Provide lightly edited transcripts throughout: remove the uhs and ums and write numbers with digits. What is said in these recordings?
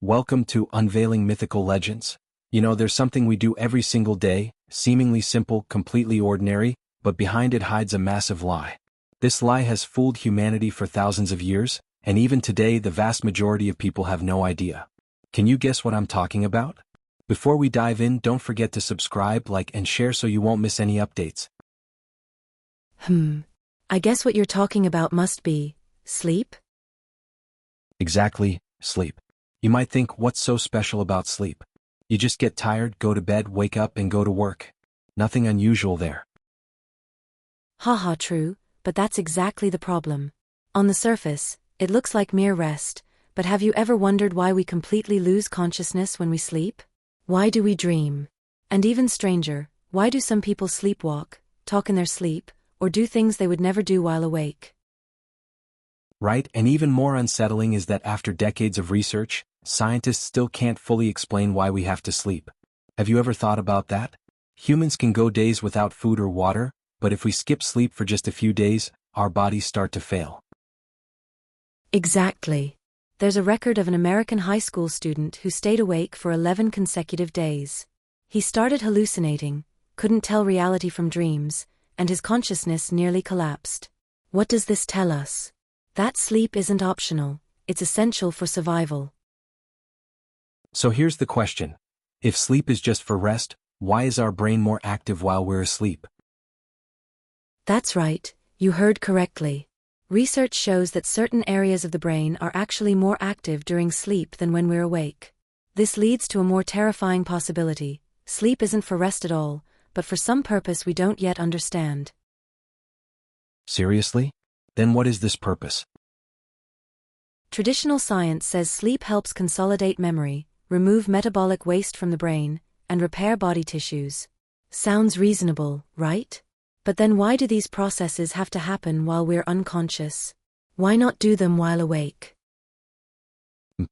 Welcome to Unveiling Mythical Legends. There's something we do every single day, seemingly simple, completely ordinary, but behind it hides a massive lie. This lie has fooled humanity for thousands of years, and even today the vast majority of people have no idea. Can you guess what I'm talking about? Before we dive in, don't forget to subscribe, like, and share so you won't miss any updates. I guess what you're talking about must be sleep? Exactly, sleep. You might think, what's so special about sleep? You just get tired, go to bed, wake up, and go to work. Nothing unusual there. Haha, true, but that's exactly the problem. On the surface, it looks like mere rest, but have you ever wondered why we completely lose consciousness when we sleep? Why do we dream? And even stranger, why do some people sleepwalk, talk in their sleep, or do things they would never do while awake? Right, and even more unsettling is that after decades of research, scientists still can't fully explain why we have to sleep. Have you ever thought about that? Humans can go days without food or water, but if we skip sleep for just a few days, our bodies start to fail. Exactly. There's a record of an American high school student who stayed awake for 11 consecutive days. He started hallucinating, couldn't tell reality from dreams, and his consciousness nearly collapsed. What does this tell us? That sleep isn't optional, it's essential for survival. So here's the question. If sleep is just for rest, why is our brain more active while we're asleep? That's right, you heard correctly. Research shows that certain areas of the brain are actually more active during sleep than when we're awake. This leads to a more terrifying possibility. Sleep isn't for rest at all, but for some purpose we don't yet understand. Seriously? Then what is this purpose? Traditional science says sleep helps consolidate memory, remove metabolic waste from the brain, and repair body tissues. Sounds reasonable, right? But then why do these processes have to happen while we're unconscious? Why not do them while awake?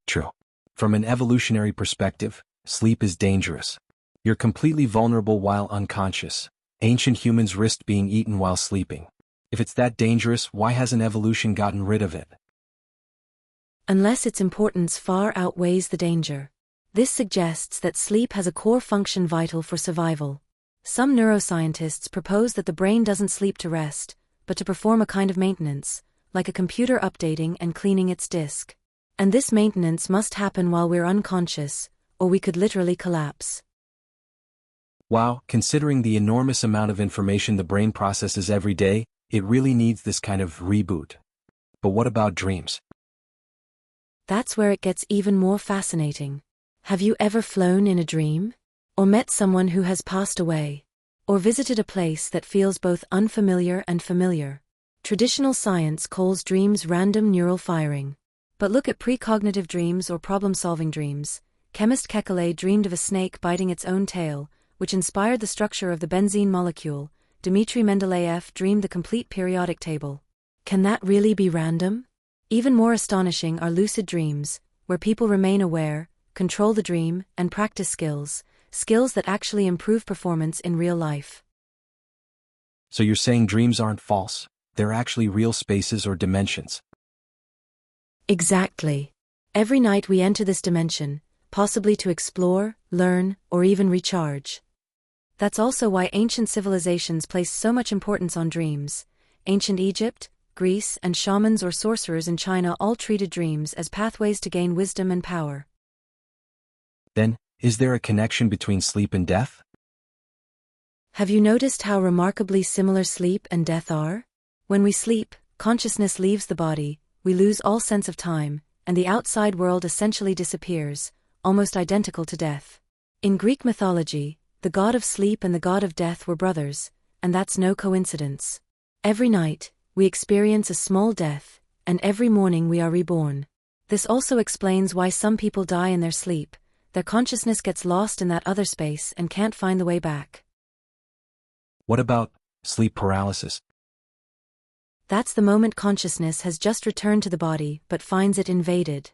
True. From an evolutionary perspective, sleep is dangerous. You're completely vulnerable while unconscious. Ancient humans risked being eaten while sleeping. If it's that dangerous, why hasn't evolution gotten rid of it? Unless its importance far outweighs the danger. This suggests that sleep has a core function vital for survival. Some neuroscientists propose that the brain doesn't sleep to rest, but to perform a kind of maintenance, like a computer updating and cleaning its disk. And this maintenance must happen while we're unconscious, or we could literally collapse. Wow, considering the enormous amount of information the brain processes every day, it really needs this kind of reboot. But what about dreams? That's where it gets even more fascinating. Have you ever flown in a dream? Or met someone who has passed away? Or visited a place that feels both unfamiliar and familiar? Traditional science calls dreams random neural firing. But look at precognitive dreams or problem-solving dreams. Chemist Kekulé dreamed of a snake biting its own tail, which inspired the structure of the benzene molecule. Dmitry Mendeleev dreamed the complete periodic table. Can that really be random? Even more astonishing are lucid dreams, where people remain aware, control the dream, and practice skills that actually improve performance in real life. So you're saying dreams aren't false, they're actually real spaces or dimensions? Exactly. Every night we enter this dimension, possibly to explore, learn, or even recharge. That's also why ancient civilizations placed so much importance on dreams. Ancient Egypt, Greece, and shamans or sorcerers in China all treated dreams as pathways to gain wisdom and power. Then, is there a connection between sleep and death? Have you noticed how remarkably similar sleep and death are? When we sleep, consciousness leaves the body, we lose all sense of time, and the outside world essentially disappears, almost identical to death. In Greek mythology, the god of sleep and the god of death were brothers, and that's no coincidence. Every night, we experience a small death, and every morning we are reborn. This also explains why some people die in their sleep. Their consciousness gets lost in that other space and can't find the way back. What about sleep paralysis? That's the moment consciousness has just returned to the body but finds it invaded.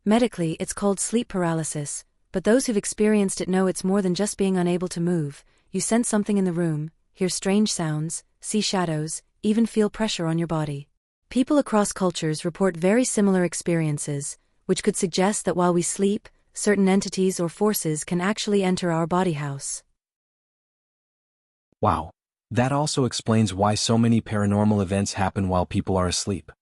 Medically, it's called sleep paralysis, but those who've experienced it know it's more than just being unable to move. You sense something in the room, hear strange sounds, see shadows, even feel pressure on your body. People across cultures report very similar experiences, which could suggest that while we sleep, certain entities or forces can actually enter our body house. Wow. That also explains why so many paranormal events happen while people are asleep.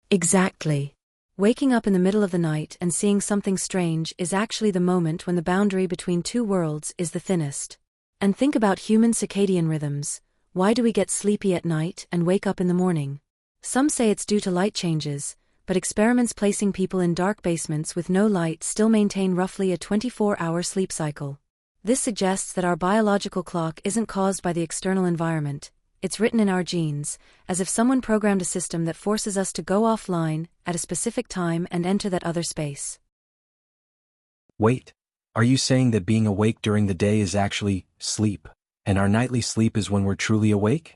Exactly. Waking up in the middle of the night and seeing something strange is actually the moment when the boundary between two worlds is the thinnest. And think about human circadian rhythms. Why do we get sleepy at night and wake up in the morning? Some say it's due to light changes, but experiments placing people in dark basements with no light still maintain roughly a 24-hour sleep cycle. This suggests that our biological clock isn't caused by the external environment. It's written in our genes, as if someone programmed a system that forces us to go offline at a specific time and enter that other space. Wait, are you saying that being awake during the day is actually sleep, and our nightly sleep is when we're truly awake?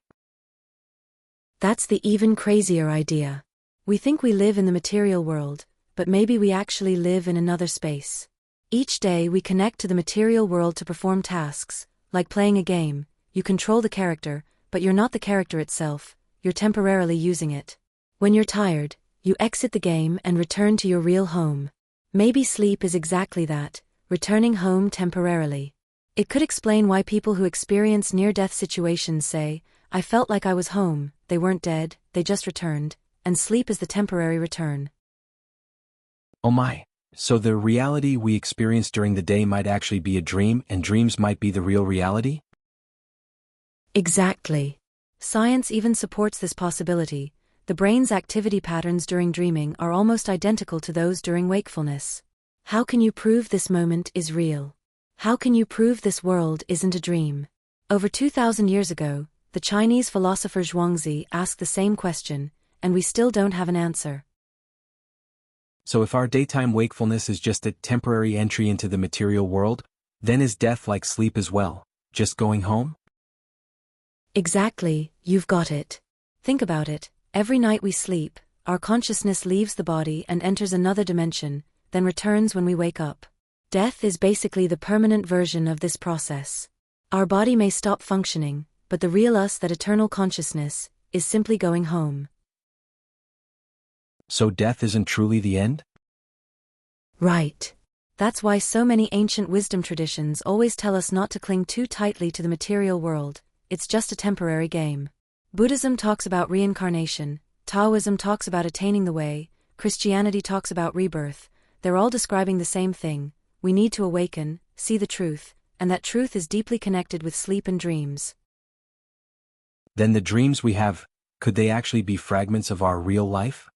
That's the even crazier idea. We think we live in the material world, but maybe we actually live in another space. Each day we connect to the material world to perform tasks, like playing a game. You control the character, but you're not the character itself, you're temporarily using it. When you're tired, you exit the game and return to your real home. Maybe sleep is exactly that, returning home temporarily. It could explain why people who experience near-death situations say, "I felt like I was home," they weren't dead, they just returned, and sleep is the temporary return. Oh my, so the reality we experience during the day might actually be a dream, and dreams might be the real reality? Exactly. Science even supports this possibility. The brain's activity patterns during dreaming are almost identical to those during wakefulness. How can you prove this moment is real? How can you prove this world isn't a dream? Over 2,000 years ago, the Chinese philosopher Zhuangzi asked the same question, and we still don't have an answer. So if our daytime wakefulness is just a temporary entry into the material world, then is death like sleep as well, just going home? Exactly, you've got it. Think about it, every night we sleep, our consciousness leaves the body and enters another dimension, then returns when we wake up. Death is basically the permanent version of this process. Our body may stop functioning, but the real us, that eternal consciousness, is simply going home. So death isn't truly the end? Right. That's why so many ancient wisdom traditions always tell us not to cling too tightly to the material world. It's just a temporary game. Buddhism talks about reincarnation, Taoism talks about attaining the way, Christianity talks about rebirth. They're all describing the same thing. We need to awaken, see the truth, and that truth is deeply connected with sleep and dreams. Then the dreams we have, could they actually be fragments of our real life?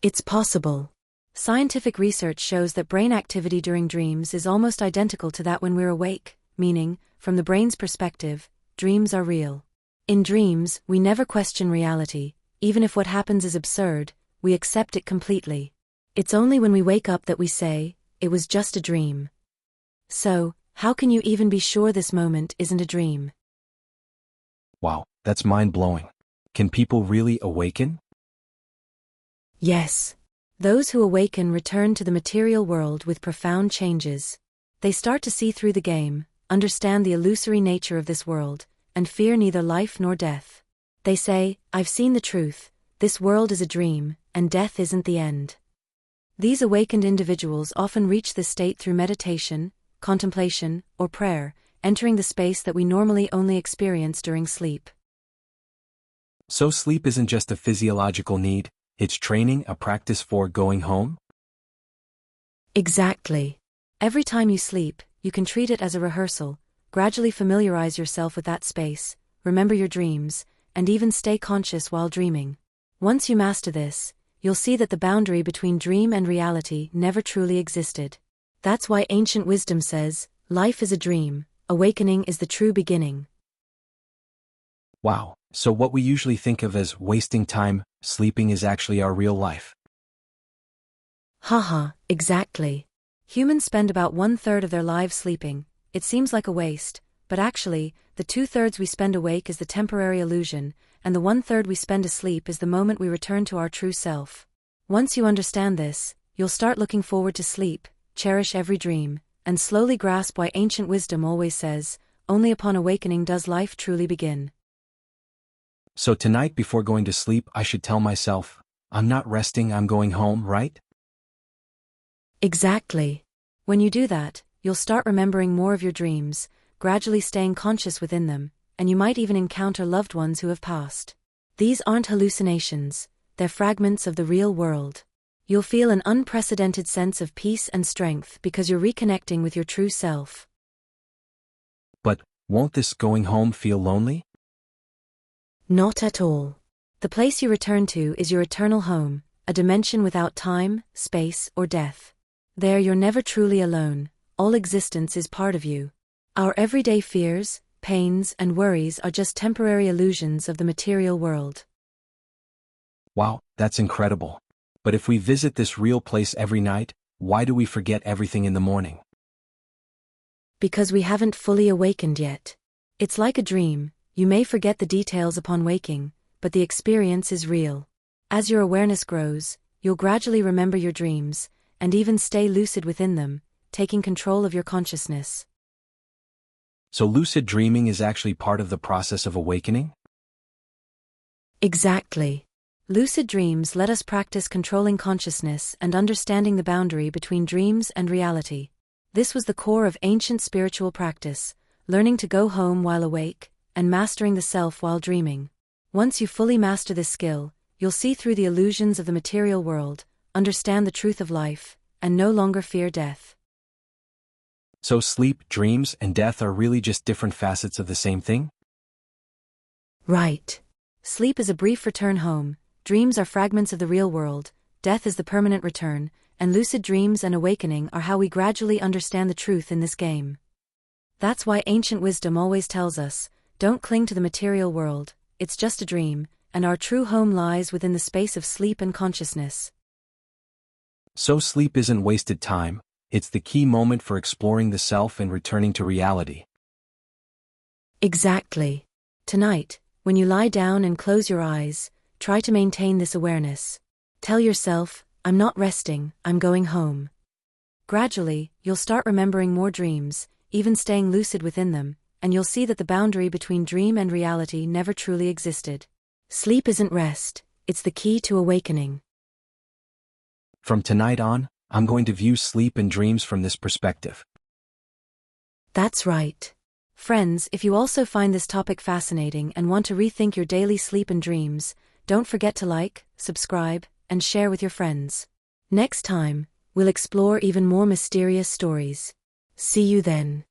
It's possible. Scientific research shows that brain activity during dreams is almost identical to that when we're awake, meaning, from the brain's perspective, dreams are real. In dreams, we never question reality. Even if what happens is absurd, we accept it completely. It's only when we wake up that we say, "It was just a dream." So, how can you even be sure this moment isn't a dream? Wow, that's mind-blowing. Can people really awaken? Yes. Those who awaken return to the material world with profound changes. They start to see through the game, understand the illusory nature of this world, and fear neither life nor death. They say, "I've seen the truth, this world is a dream, and death isn't the end." These awakened individuals often reach this state through meditation, contemplation, or prayer, entering the space that we normally only experience during sleep. So sleep isn't just a physiological need, it's training, a practice for going home? Exactly. Every time you sleep, you can treat it as a rehearsal, gradually familiarize yourself with that space, remember your dreams, and even stay conscious while dreaming. Once you master this, you'll see that the boundary between dream and reality never truly existed. That's why ancient wisdom says, life is a dream, awakening is the true beginning. Wow, so what we usually think of as wasting time, sleeping is actually our real life. Haha, exactly. Humans spend about 1/3 of their lives sleeping. It seems like a waste, but actually, the 2/3 we spend awake is the temporary illusion, and the 1/3 we spend asleep is the moment we return to our true self. Once you understand this, you'll start looking forward to sleep, cherish every dream, and slowly grasp why ancient wisdom always says, only upon awakening does life truly begin. So tonight before going to sleep I should tell myself, I'm not resting, I'm going home, right? Exactly. When you do that, you'll start remembering more of your dreams, gradually staying conscious within them, and you might even encounter loved ones who have passed. These aren't hallucinations, they're fragments of the real world. You'll feel an unprecedented sense of peace and strength because you're reconnecting with your true self. But won't this going home feel lonely? Not at all. The place you return to is your eternal home, a dimension without time, space, or death. There you're never truly alone, all existence is part of you. Our everyday fears, pains, and worries are just temporary illusions of the material world. Wow, that's incredible. But if we visit this real place every night, why do we forget everything in the morning? Because we haven't fully awakened yet. It's like a dream, you may forget the details upon waking, but the experience is real. As your awareness grows, you'll gradually remember your dreams, and even stay lucid within them, taking control of your consciousness. So lucid dreaming is actually part of the process of awakening? Exactly. Lucid dreams let us practice controlling consciousness and understanding the boundary between dreams and reality. This was the core of ancient spiritual practice, learning to go home while awake, and mastering the self while dreaming. Once you fully master this skill, you'll see through the illusions of the material world, understand the truth of life, and no longer fear death. So sleep, dreams, and death are really just different facets of the same thing? Right. Sleep is a brief return home, dreams are fragments of the real world, death is the permanent return, and lucid dreams and awakening are how we gradually understand the truth in this game. That's why ancient wisdom always tells us, don't cling to the material world, it's just a dream, and our true home lies within the space of sleep and consciousness. So sleep isn't wasted time, it's the key moment for exploring the self and returning to reality. Exactly. Tonight, when you lie down and close your eyes, try to maintain this awareness. Tell yourself, I'm not resting, I'm going home. Gradually, you'll start remembering more dreams, even staying lucid within them, and you'll see that the boundary between dream and reality never truly existed. Sleep isn't rest, it's the key to awakening. From tonight on, I'm going to view sleep and dreams from this perspective. That's right. Friends, if you also find this topic fascinating and want to rethink your daily sleep and dreams, don't forget to like, subscribe, and share with your friends. Next time, we'll explore even more mysterious stories. See you then.